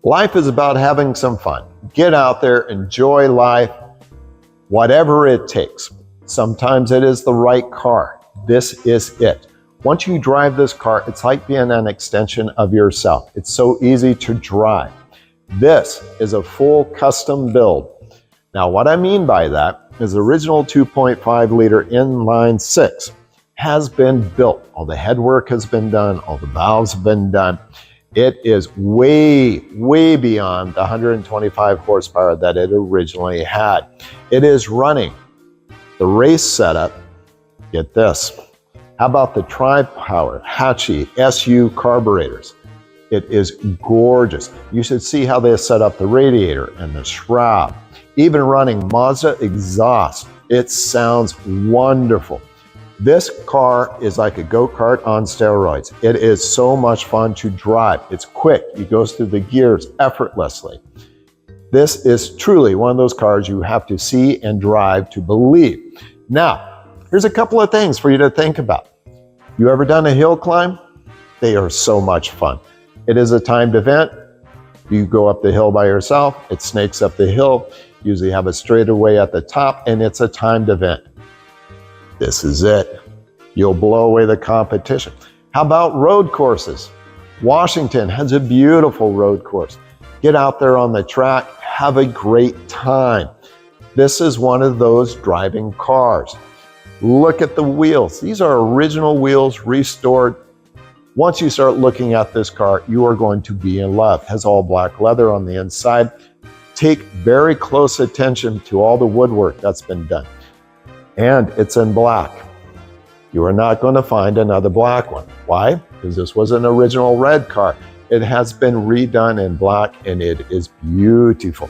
Life is about having some fun. Get out there, enjoy life, whatever it takes. Sometimes it is the right car. This is it. Once you drive this car, it's like being an extension of yourself. It's so easy to drive. This is a full custom build. Now, what I mean by that is the original 2.5 liter inline six has been built. All the headwork has been done, all the valves have been done. It is way, way beyond the 125 horsepower that it originally had. It is running the race setup. Get this. How about the tri-power Hitachi SU carburetors? It is gorgeous. You should see how they set up the radiator and the shroud. Even running MONZA exhaust. It sounds wonderful. This car is like a go-kart on steroids. It is so much fun to drive. It's quick. It goes through the gears effortlessly. This is truly one of those cars you have to see and drive to believe. Now, here's a couple of things for you to think about. You ever done a hill climb? They are so much fun. It is a timed event. You go up the hill by yourself. It snakes up the hill. You usually have a straightaway at the top, and it's a timed event. This is it. You'll blow away the competition. How about road courses? Washington has a beautiful road course. Get out there on the track, have a great time. This is one of those driving cars. Look at the wheels. These are original wheels restored. Once you start looking at this car, you are going to be in love. It has all black leather on the inside. Take very close attention to all the woodwork that's been done. And it's in black. You are not going to find another black one. Why? Because this was an original red car. It has been redone in black and it is beautiful.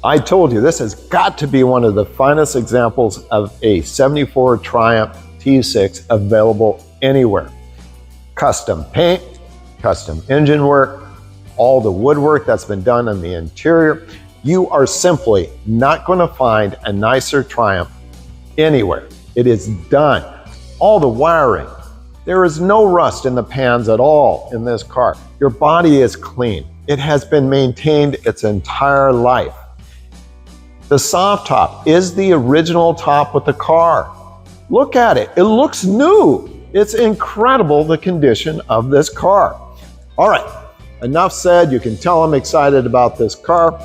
I told you this has got to be one of the finest examples of a 74 Triumph T6 available anywhere. Custom paint, custom engine work, all the woodwork that's been done on the interior. You are simply not going to find a nicer Triumph anywhere. It is done. All the wiring. There is no rust in the pans at all in this car. Your body is clean. It has been maintained its entire life. The soft top is the original top with the car. Look at it. It looks new. It's incredible the condition of this car. All right, enough said. You can tell I'm excited about this car.